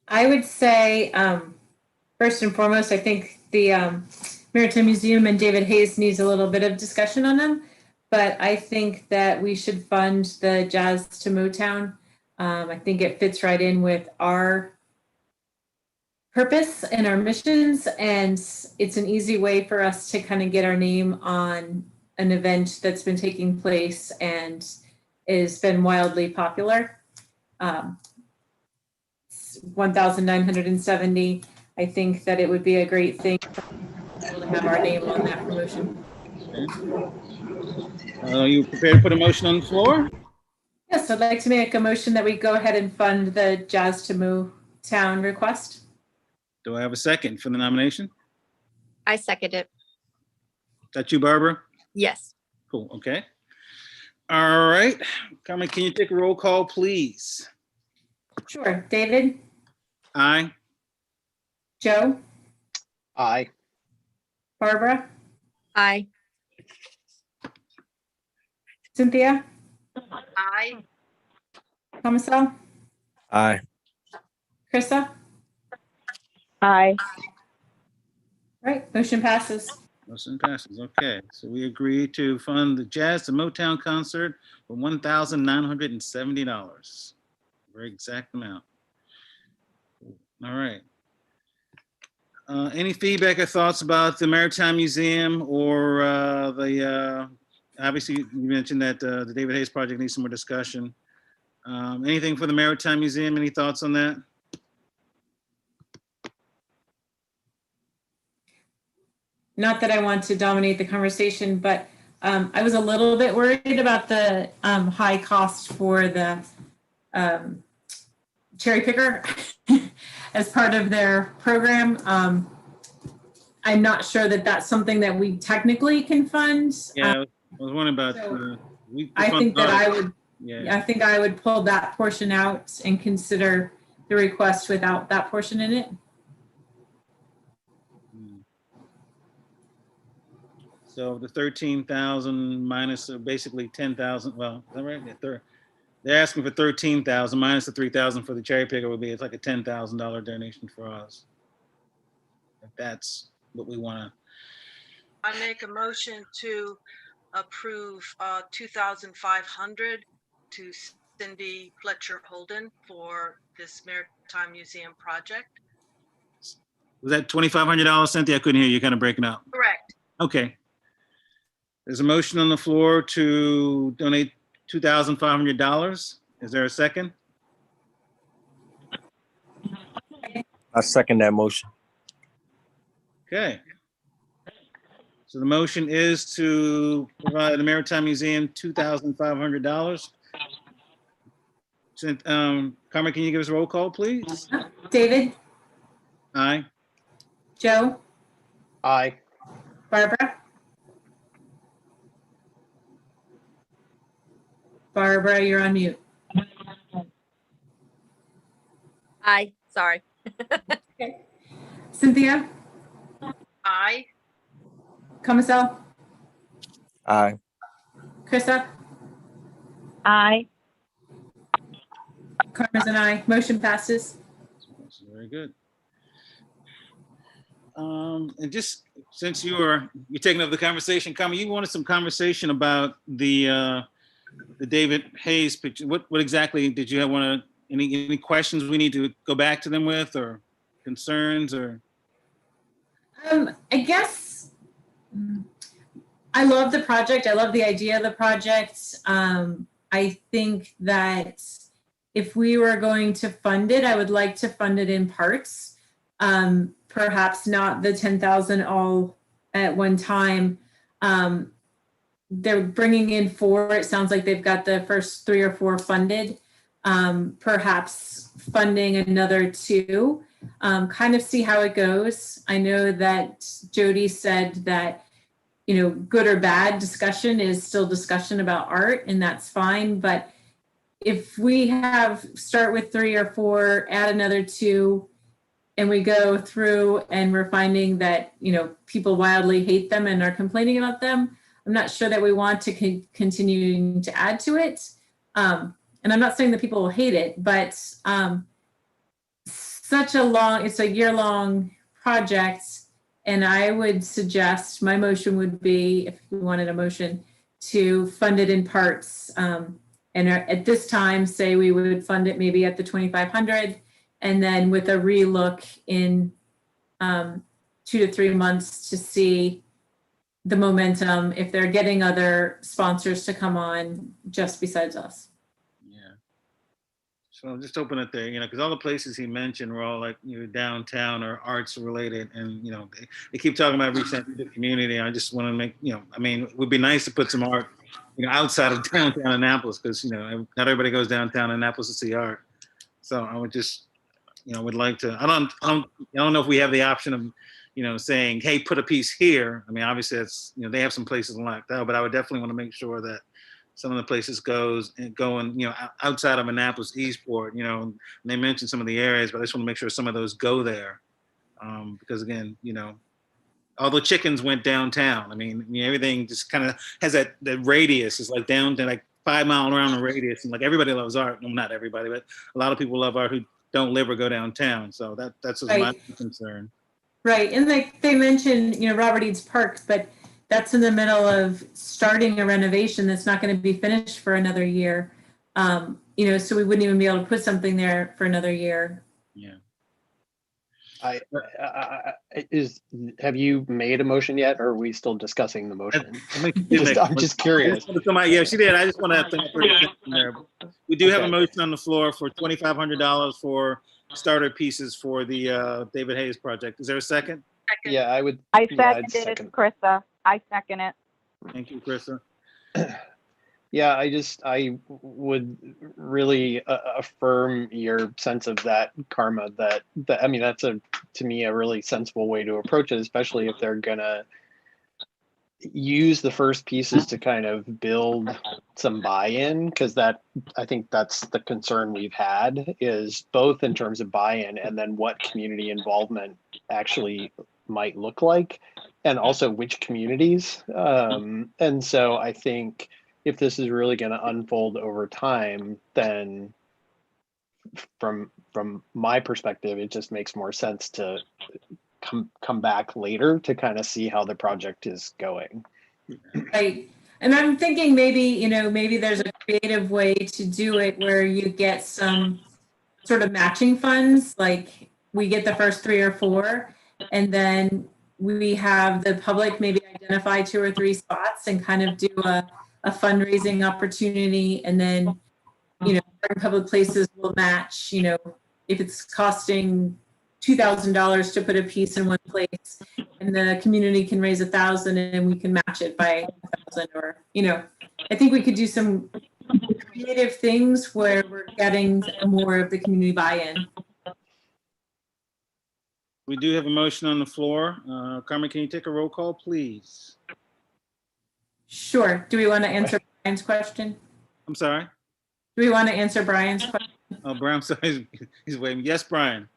I would say, first and foremost, I think the Maritime Museum and David Hayes needs a little bit of discussion on them, but I think that we should fund the Jazz to Motown. I think it fits right in with our purpose and our missions, and it's an easy way for us to kind of get our name on an event that's been taking place and has been wildly popular. 1,970. I think that it would be a great thing for people to have our name on that promotion. Are you prepared to put a motion on the floor? Yes, I'd like to make a motion that we go ahead and fund the Jazz to Motown request. Do I have a second for the nomination? I second it. That you, Barbara? Yes. Cool, okay. All right, Carmen, can you take a roll call, please? Sure. David? Aye. Joe? Aye. Barbara? Aye. Cynthia? Aye. Thomasel? Aye. Krista? Aye. Right, motion passes. Motion passes, okay. So we agree to fund the Jazz to Motown concert for $1,970. Very exact amount. All right. Any feedback or thoughts about the Maritime Museum or obviously you mentioned that the David Hayes project needs some more discussion. Anything for the Maritime Museum? Any thoughts on that? Not that I want to dominate the conversation, but I was a little bit worried about the high cost for the cherry picker as part of their program. I'm not sure that that's something that we technically can fund. Yeah, I was wondering about. So I think that I would. Yeah. I think I would pull that portion out and consider the request without that portion in it. So the 13,000 minus basically 10,000. Well, is that right? They're asking for 13,000 minus the 3,000 for the cherry picker would be, it's like a $10,000 donation for us. If that's what we want to. I make a motion to approve 2,500 to Cindy Fletcher Holden for this Maritime Museum project. Was that $2,500, Cynthia? I couldn't hear you, kind of breaking up. Correct. Okay. There's a motion on the floor to donate $2,500. Is there a second? I second that motion. Okay. So the motion is to provide the Maritime Museum $2,500. Carmen, can you give us a roll call, please? David? Aye. Joe? Aye. Barbara? Barbara, you're on mute. Aye. Sorry. Okay. Cynthia? Aye. Thomasel? Aye. Krista? Aye. Carmen's an aye. Motion passes. Very good. And just since you're taking up the conversation, Carmen, you wanted some conversation about the David Hayes picture. What exactly did you want to? Any questions we need to go back to them with, or concerns, or? I guess I love the project. I love the idea of the project. I think that if we were going to fund it, I would like to fund it in parts. Perhaps not the 10,000 all at one time. They're bringing in 4. It sounds like they've got the first 3 or 4 funded. Perhaps funding another 2. Kind of see how it goes. I know that Jody said that, good or bad discussion is still discussion about art, and that's fine. But if we start with 3 or 4, add another 2, and we go through and we're finding that, people wildly hate them and are complaining about them, I'm not sure that we want to continue to add to it. And I'm not saying that people will hate it, but it's a year-long project. And I would suggest, my motion would be, if you wanted a motion, to fund it in parts. And at this time, say we would fund it maybe at the 2,500, and then with a relook in 2 to 3 months to see the momentum, if they're getting other sponsors to come on just besides us. Yeah. So just open it there, because all the places he mentioned were all like, downtown or arts related, and they keep talking about reaching the community. I just want to make, it would be nice to put some art, outside of downtown Annapolis, because not everybody goes downtown Annapolis to see art. So I would just, would like to. I don't know if we have the option of, saying, hey, put a piece here. Obviously that's, they have some places locked out, but I would definitely want to make sure that some of the places going, outside of Annapolis, Eastport, and they mentioned some of the areas, but I just want to make sure some of those go there. Because again, all the chickens went downtown. Everything just kind of has that radius. It's like down to like 5 mile around the radius, and like everybody loves art. Well, not everybody, but a lot of people love art who don't live or go downtown. So that's Right. my concern. Right, and they mentioned, Robert Eads Park, but that's in the middle of starting a renovation that's not going to be finished for another year. So we wouldn't even be able to put something there for another year. Yeah. Have you made a motion yet, or are we still discussing the motion? I'm just curious. Yeah, she did. I just want to. We do have a motion on the floor for $2,500 for starter pieces for the David Hayes project. Is there a second? Yeah, I would. I I'd seconded it, Krista. I second it. Thank you, Krista. Yeah, I would really affirm your sense of that, Karma, that that's to me a really sensible way to approach it, especially if they're gonna use the first pieces to kind of build some buy-in, because I think that's the concern we've had, is both in terms of buy-in and then what community involvement actually might look like, and also which communities. And so I think if this is really going to unfold over time, then from my perspective, it just makes more sense to come back later to kind of see how the project is going. Right. And I'm thinking maybe there's a creative way to do it where you get some sort of matching funds, like we get the first 3 or 4, and then we have the public maybe identify 2 or 3 spots and kind of do a fundraising opportunity, and then public places will match, if it's costing $2,000 to put a piece in one place, and the community can raise 1,000 and we can match it by 1,000, or I think we could do some creative things where we're getting more of the community buy-in. We do have a motion on the floor. Carmen, can you take a roll call, please? Sure. Do we want to answer Brian's question? I'm sorry? Do we want to answer Brian's question? Oh, Brian, sorry, he's waiting. Yes, Brian.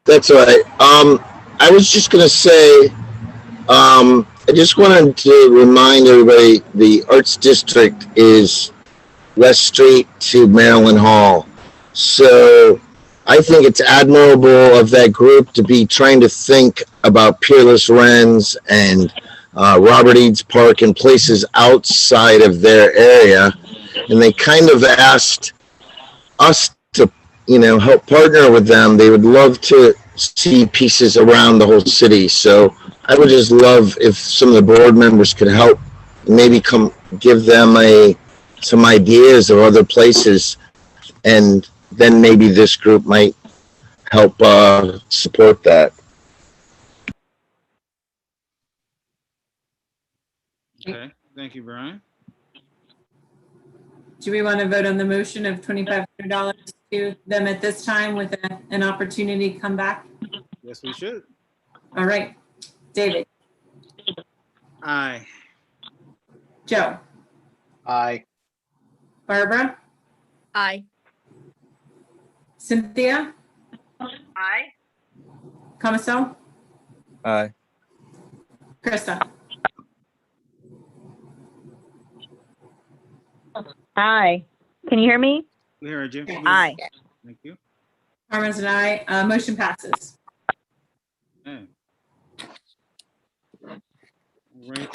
That's all right. I was just going to say, I just wanted to remind everybody the Arts District is West Street to Maryland Hall. So I think it's admirable of that group to be trying to think about Peerless Wrens and Robert Eads Park and places outside of their area. And they kind of asked us to, help partner with them. They would love to see pieces around the whole city. So I would just love if some of the board members could help, maybe come give them some ideas of other places, and then maybe this group might help support that. Okay, thank you, Brian. Do we want to vote on the motion of $2,500 to them at this time with an opportunity to come back? Yes, we should. All right. David? Aye. Joe? Aye. Barbara? Aye. Cynthia? Aye. Comisel? Aye. Krista? Aye. Can you hear me? We heard you. Aye. Thank you. Carmen's an aye. Motion passes. Okay. All right.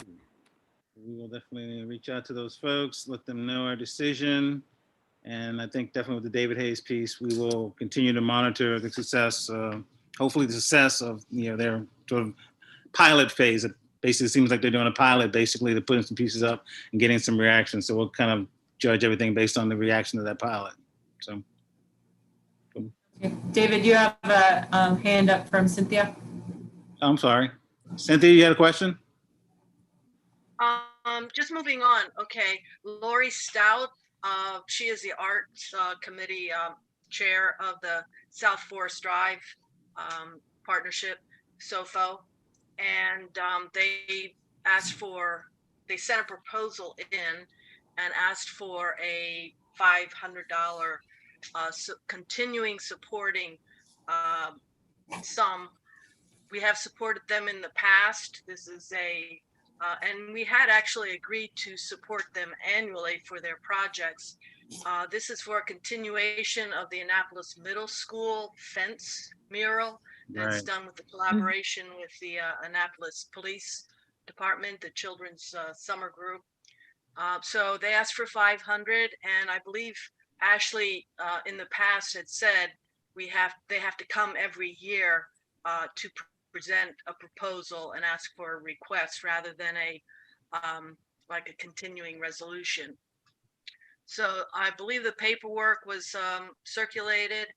We will definitely reach out to those folks, let them know our decision. And I think definitely with the David Hayes piece, we will continue to monitor the success, hopefully the success of their sort of pilot phase. It basically seems like they're doing a pilot, basically, they're putting some pieces up and getting some reactions. So we'll kind of judge everything based on the reaction to that pilot. So. Okay. David, you have a hand up from Cynthia. I'm sorry. Cynthia, you had a question? Just moving on. Okay, Lori Stout. She is the Arts Committee chair of the South Forest Drive Partnership, SOFO, and they sent a proposal in and asked for a $500 continuing supporting sum. We have supported them in the past. This is and we had actually agreed to support them annually for their projects. This is for a continuation of the Annapolis Middle School fence mural that's done with the collaboration with the Annapolis Police Department, the Children's Summer Group. So they asked for 500, and I believe Ashley in the past had said they have to come every year to present a proposal and ask for a request rather than like a continuing resolution. So I believe the paperwork was circulated.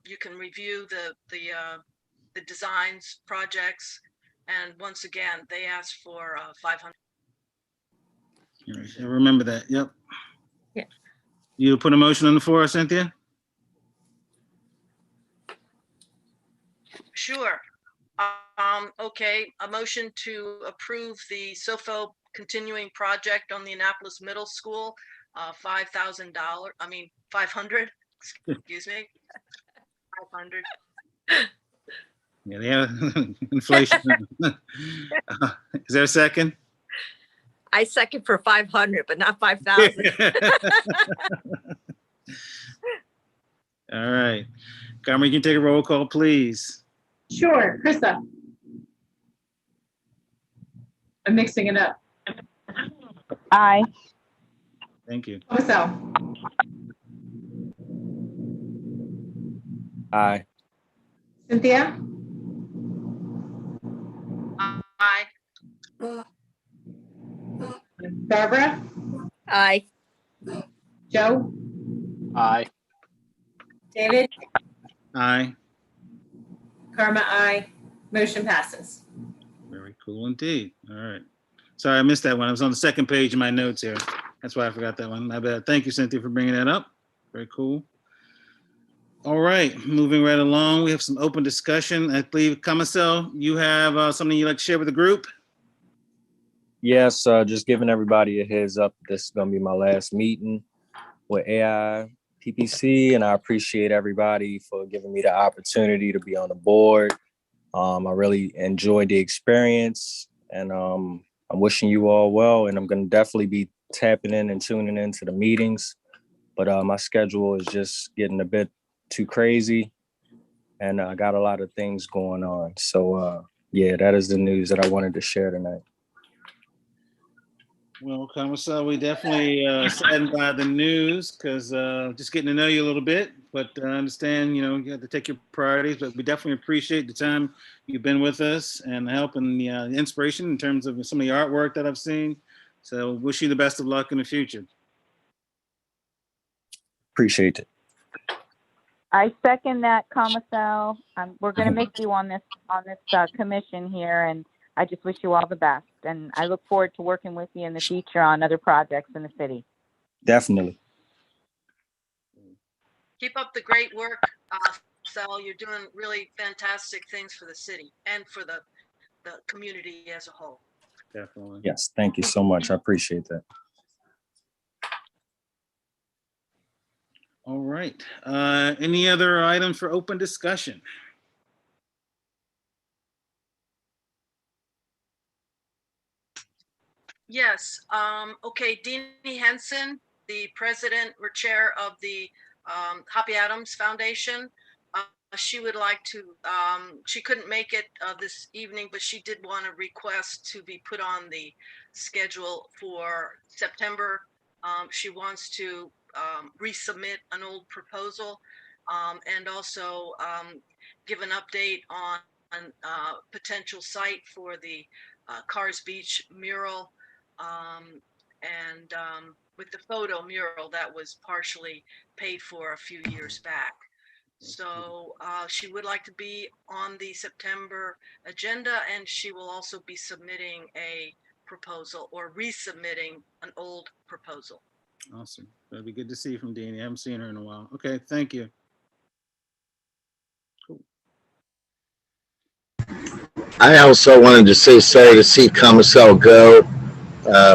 You can review the designs, projects, and once again, they asked for 500. I remember that. Yep. Yeah. You put a motion on the floor, Cynthia? Sure. Okay, a motion to approve the SOFO continuing project on the Annapolis Middle School, $500, excuse me, 500. Yeah, they have inflation. Is there a second? I second for 500, but not 5,000. All right. Carmen, you can take a roll call, please. Sure. Krista? I'm mixing it up. Aye. Thank you. Comisel? Aye. Cynthia? Aye. Barbara? Aye. Joe? Aye. David? Aye. Karma, aye. Motion passes. Very cool indeed. All right. Sorry, I missed that one. I was on the second page of my notes here. That's why I forgot that one. My bad. Thank you, Cynthia, for bringing that up. Very cool. All right, moving right along. We have some open discussion. I believe, Comisel, you have something you'd like to share with the group? Yes, just giving everybody a heads up. This is going to be my last meeting with AI PPC, and I appreciate everybody for giving me the opportunity to be on the board. I really enjoyed the experience, and I'm wishing you all well, and I'm going to definitely be tapping in and tuning into the meetings, but my schedule is just getting a bit too crazy, and I got a lot of things going on. So yeah, that is the news that I wanted to share tonight. Well, Commissar, we definitely saddened by the news because just getting to know you a little bit, but I understand, you know, you have to take your priorities, but we definitely appreciate the time you've been with us and the help and the inspiration in terms of some of the artwork that I've seen. So wish you the best of luck in the future. Appreciate it. I second that, Commissar. We're going to miss you on this commission here, and I just wish you all the best. And I look forward to working with you in the future on other projects in the city. Definitely. Keep up the great work, Sal. You're doing really fantastic things for the city and for the community as a whole. Definitely. Yes, thank you so much. I appreciate that. All right. Any other items for open discussion? Yes. Okay. Deanie Henson, the president or chair of the Hoppy Adams Foundation. She would like to, she couldn't make it this evening, but she did want to request to be put on the schedule for September. She wants to resubmit an old proposal and also give an update on potential site for the Cars Beach mural with the photo mural that was partially paid for a few years back. So she would like to be on the September agenda, and she will also be submitting a proposal or resubmitting an old proposal. Awesome. That'd be good to see you from Deanie. I haven't seen her in a while. Okay, thank you. Cool. I also wanted to say sorry to see Commissar go.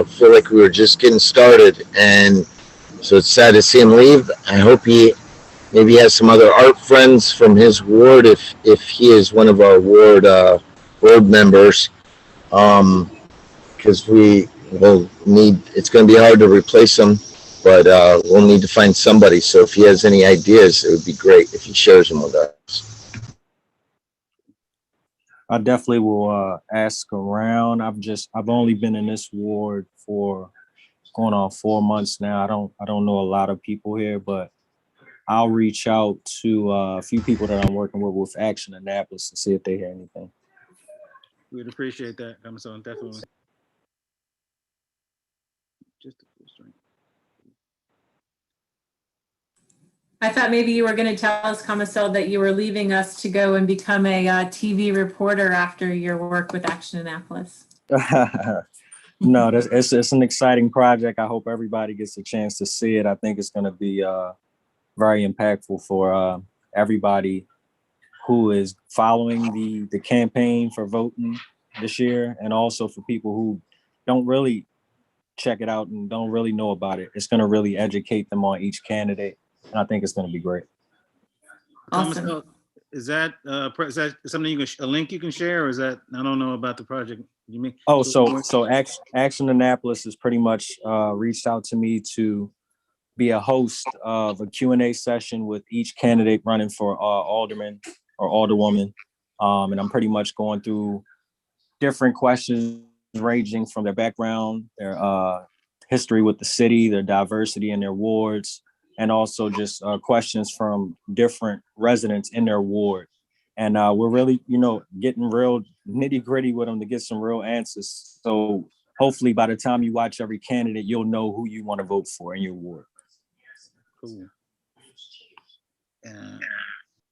Feel like we were just getting started, and so it's sad to see him leave. I hope he maybe has some other art friends from his ward if he is one of our ward members, because we will need. It's going to be hard to replace him, but we'll need to find somebody. So if he has any ideas, it would be great if he shares them with us. I definitely will ask around. I've only been in this ward for going on 4 months now. I don't know a lot of people here, but I'll reach out to a few people that I'm working with Action Annapolis and see if they hear anything. We'd appreciate that, Commissar, definitely. Just a full strength. I thought maybe you were going to tell us, Commissar, that you were leaving us to go and become a TV reporter after your work with Action Annapolis. No, it's an exciting project. I hope everybody gets a chance to see it. I think it's going to be very impactful for everybody who is following the campaign for voting this year, and also for people who don't really check it out and don't really know about it. It's going to really educate them on each candidate, and I think it's going to be great. Awesome. Is that something a link you can share, or is that, I don't know about the project you mean? Oh, so Action Annapolis has pretty much reached out to me to be a host of a Q&A session with each candidate running for alderman or alderwoman. And I'm pretty much going through different questions ranging from their background, their history with the city, their diversity in their wards, and also just questions from different residents in their ward. And we're really, getting real nitty gritty with them to get some real answers. So hopefully by the time you watch every candidate, you'll know who you want to vote for in your ward. Cool.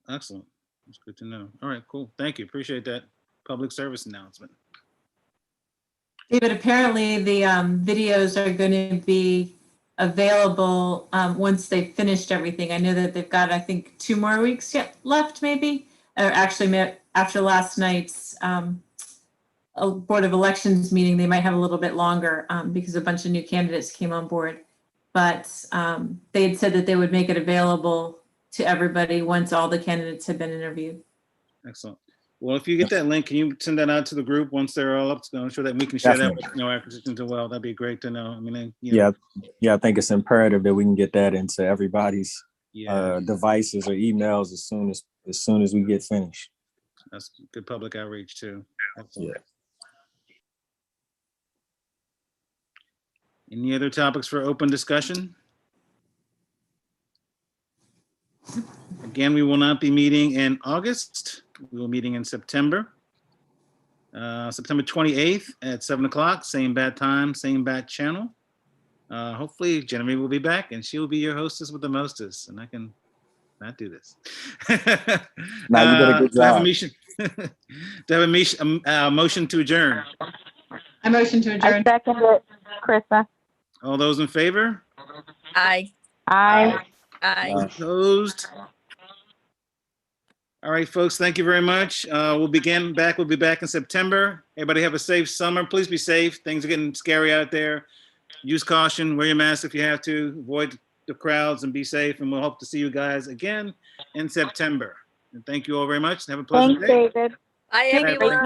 Excellent. That's good to know. All right, cool. Thank you. Appreciate that public service announcement. David, apparently the videos are going to be available once they've finished everything. I know that they've got, I think, 2 more weeks left, maybe. Or actually, after last night's Board of Elections meeting, they might have a little bit longer because a bunch of new candidates came on board. But they had said that they would make it available to everybody once all the candidates have been interviewed. Excellent. Well, if you get that link, can you send that out to the group once they're all up? So that we can share Definitely. that with acquisitions as well. That'd be great to know. I mean, Yeah, I think it's imperative that we can get that into everybody's devices or emails as soon as we get finished. That's good public outreach too. Yeah. Any other topics for open discussion? Again, we will not be meeting in August. We will be meeting in September. September 28th at 7 o'clock, same bad time, same bad channel. Hopefully Genevieve will be back and she will be your hostess with the mostest, and I can not do this. Now you did a good To have a job. mission, motion to adjourn. I motion to I adjourn. second it, Krista. All those in favor? Aye. Aye. Aye. Opposed? All right, folks, thank you very much. We'll be back in September. Everybody have a safe summer. Please be safe. Things are getting scary out there. Use caution, wear your mask if you have to, avoid the crowds and be safe. And we'll hope to see you guys again in September. And thank you all very much. Have a pleasant Thanks, day. David. Bye, Thanks, everyone.